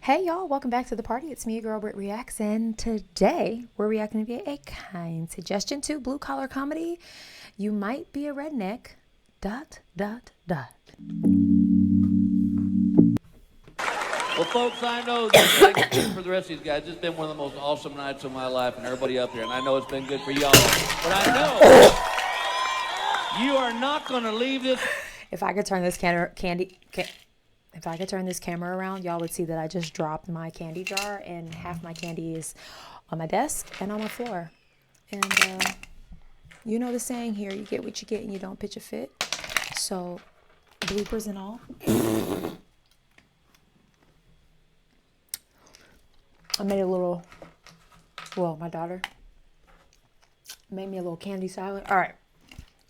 Hey y'all, welcome back to the party. It's me, your girl BrittReacts, and today we're reacting to a kind suggestion to blue collar comedy. You might be a redneck. ... Well, folks, I know this, I can speak for the rest of these guys. It's been one of the most awesome nights of my life, and everybody up here, and I know it's been good for y'all. But I know you are not going to leave this. If I could turn this if I could turn this camera around, y'all would see that I just dropped my candy jar, and half my candy is on my desk and on my floor. And you know the saying here: you get what you get, and you don't pitch a fit. So, bloopers and all. I made a little, well, my daughter made me a little candy salad. All right,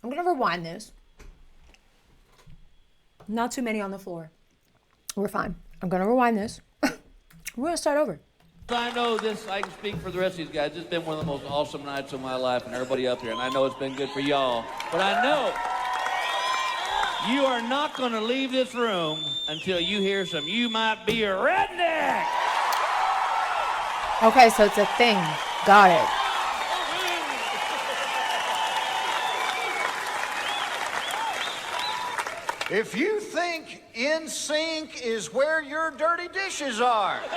I'm gonna rewind this. Not too many on the floor. We're fine. I'm gonna rewind this. We're gonna start over. I know this, I can speak for the rest of these guys. It's been one of the most awesome nights of my life, and everybody up here, and I know it's been good for y'all. But I know you are not going to leave this room until you hear some "You Might Be a Redneck." Okay, so it's a thing. Got it. If you think in sync is where your dirty dishes are, you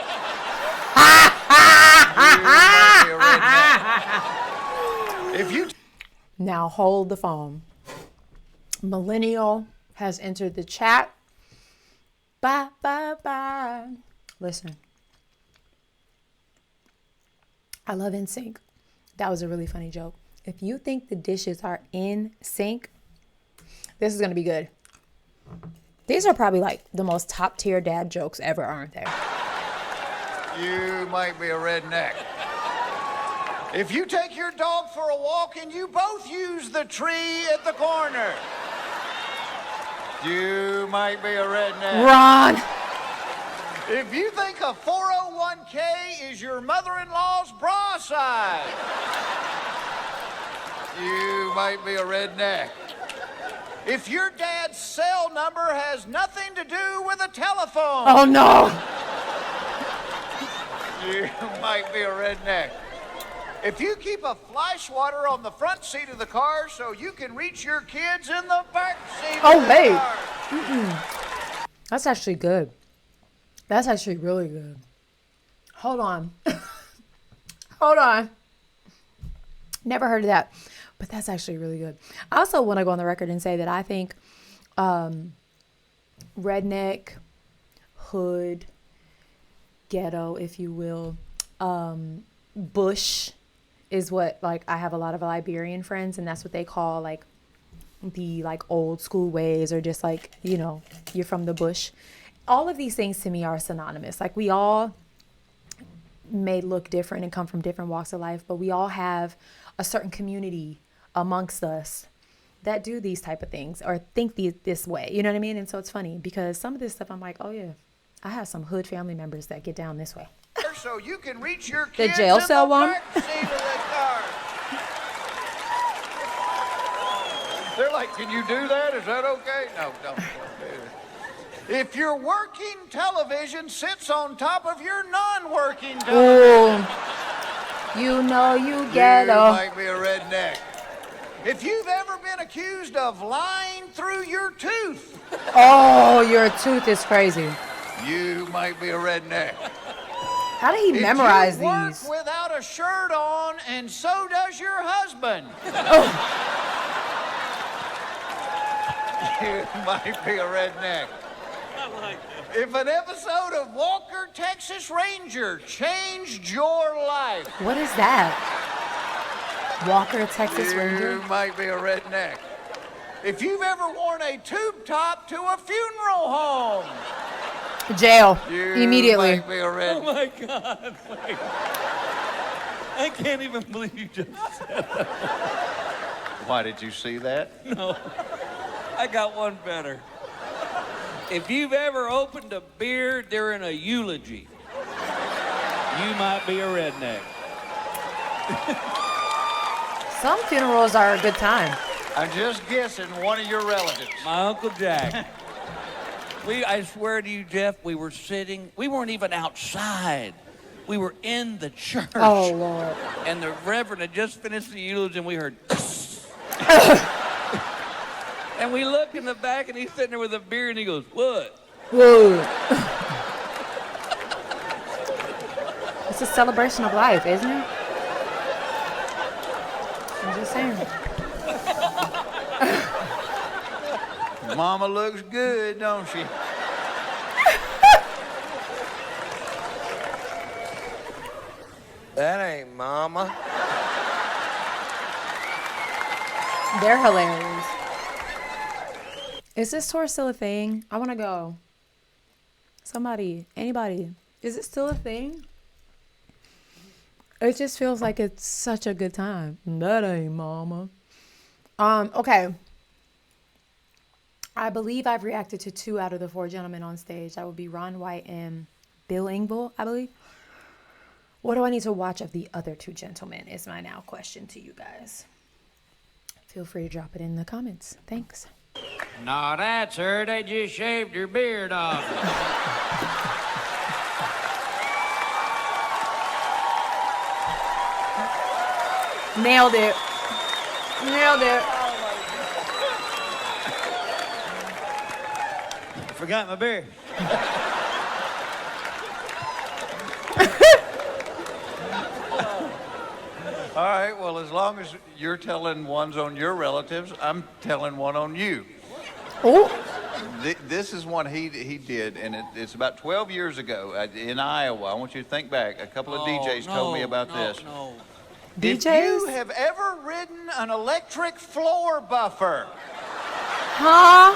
might be a redneck. If you Now hold the phone. Millennial has entered the chat. Bye, bye, bye. Listen. I love in sync. That was a really funny joke. If you think the dishes are in sync, this is going to be good. These are probably like the most top tier dad jokes ever, aren't they? You might be a redneck. If you take your dog for a walk and you both use the tree at the corner, you might be a redneck. Ron! If you think a 401k is your mother-in-law's bra size, you might be a redneck. If your dad's cell number has nothing to do with a telephone, Oh no! you might be a redneck. If you keep a fly swatter on the front seat of the car so you can reach your kids in the back seat of the car. That's actually good. That's actually really good. Hold on. Hold on. Never heard of that. But that's actually really good. I also want to go on the record and say that I think redneck, hood, ghetto, if you will, bush is what, like, I have a lot of Liberian friends, and that's what they call, like, the, like, old school ways, or just, like, you know, you're from the bush. All of these things to me are synonymous. Like, we all may look different and come from different walks of life, but we all have a certain community amongst us that do these type of things or think this way. You know what I mean? And so it's funny because some of this stuff I'm like, oh yeah, I have some hood family members that get down this way. So you can reach your kids The jail in cell the one? back seat of the car. They're like, can you do that? Is that okay? No, don't. If your working television sits on top of your non-working television, You know you you ghetto. might be a redneck. If you've ever been accused of lying through your tooth, Oh, your tooth is crazy. you might be a redneck. How did he memorize if you work these? without a shirt on, and so does your husband, you might be a redneck. If an episode of Walker, Texas Ranger changed your life, What is that? Walker, Texas you Ranger? might be a redneck. If you've ever worn a tube top to a funeral home, Jail. you Immediately. might be a redneck. Oh my God! Wait. I can't even believe you just said that. Why, did you see that? No, I got one better. If you've ever opened a beer during a eulogy, you might be a redneck. Some funerals are a good time. I'm just guessing one of your relatives. My Uncle Jack. I swear to you, Jeff, we were sitting, we weren't even outside. We were in the church. Oh, Lord. And the Reverend had just finished the eulogy, and we heard, and we look in the back, and he's sitting there with a beer, and he goes, what? Whoa. It's a celebration of life, isn't it? I'm just saying. Mama looks good, don't she? That ain't Mama. They're hilarious. Is this tour still a thing? I want to go. Somebody, anybody, is it still a thing? It just feels like it's such a good time. That ain't Mama. Okay. I believe I've reacted to 2 out of the 4 gentlemen on stage. That would be Ron White and Bill Engvall, I believe. What do I need to watch of the other 2 gentlemen is my now question to you guys. Feel free to drop it in the comments. Thanks. No, that's her. They just shaved her beard off. Nailed it. Nailed it. Forgot my beard. All right, well, as long as you're telling ones on your relatives, I'm telling one on you. Oh. This is one he did, and it's about 12 years ago in Iowa. I want you to think back. A couple of DJs told me about this. No. If DJs? you have ever ridden an electric floor buffer, Huh?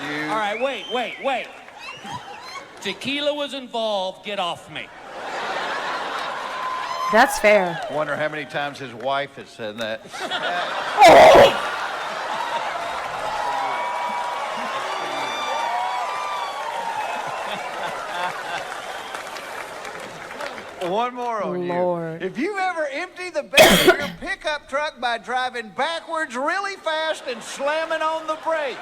you... All right, wait. Tequila was involved. Get off me. That's fair. Wonder how many times his wife has said that. One more on Lord. you. If you ever empty the bed of your pickup truck by driving backwards really fast and slamming on the brakes,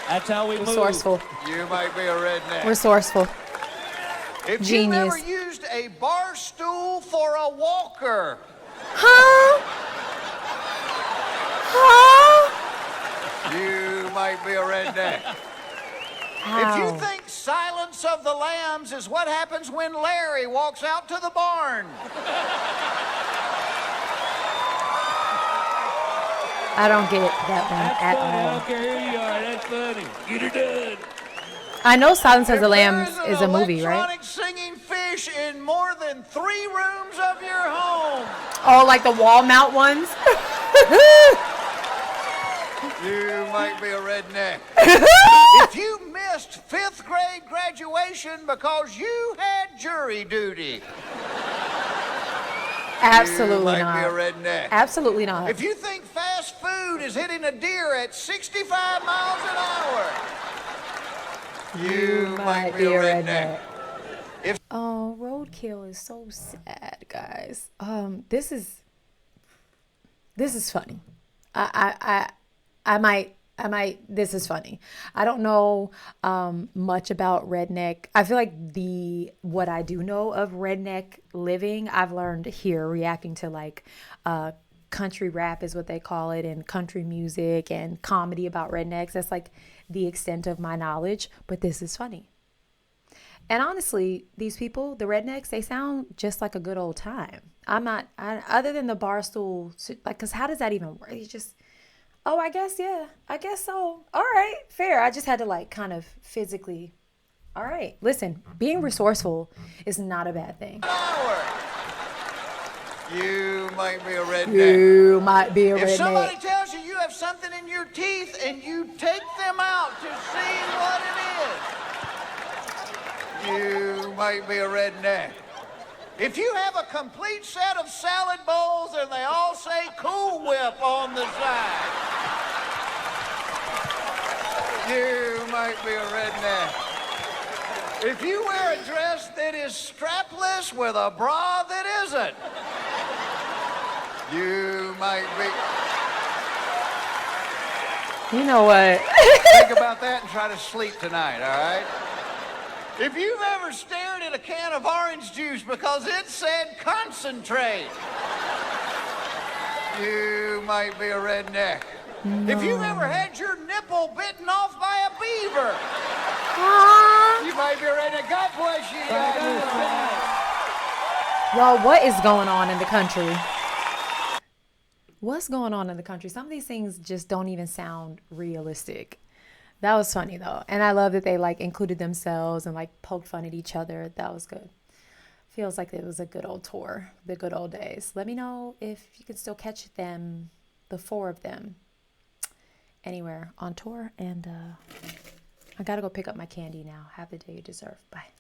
That's how we move. Resourceful. you might be a redneck. Resourceful. If Genius. you've ever used a bar stool for a walker, Huh? Huh? you might be a redneck. How? If you think Silence of the Lambs is what happens when Larry walks out to the barn, I don't get that one That's at funny. I all. don't care who you are. That's funny. Get her done. I know Silence of the if Lambs there is an a movie, right? electronic singing fish in more than 3 rooms of your home, Oh, like the wall mount ones? you might be a redneck. If you missed 5th grade graduation because you had jury duty, Absolutely you might not. be a redneck. Absolutely not. If you think fast food is hitting a deer at 65 miles an hour, you might be a redneck. Oh, roadkill is so sad, guys. This is funny. I might. This is funny. I don't know much about redneck. I feel like what I do know of redneck living, I've learned here reacting to like country rap is what they call it, and country music and comedy about rednecks. That's like the extent of my knowledge, but this is funny. And honestly, these people, the rednecks, they sound just like a good old time. Other than the barstool, like, because how does that even work? You just, oh, I guess so. All right, fair. I just had to like kind of physically, all right. Listen, being resourceful is not a bad thing. You might be a redneck. You might be a If somebody redneck. tells you you have something in your teeth and you take them out to see what it is, you might be a redneck. If you have a complete set of salad bowls and they all say Cool Whip on the side, you might be a redneck. If you wear a dress that is strapless with a bra that isn't, you might be... You know what? Think about that and try to sleep tonight, all right? If you've ever stared at a can of orange juice because it said concentrate, you might be a redneck. No. If you've ever had your nipple bitten off by a beaver, you might be a redneck. God bless you guys. Y'all, what is going on in the country? What's going on in the country? Some of these things just don't even sound realistic. That was funny though. And I love that they like included themselves and like poked fun at each other. That was good. Feels like it was a good old tour, the good old days. Let me know if you can still catch them, the four of them, anywhere on tour. And I gotta go pick up my candy now. Have the day you deserve. Bye.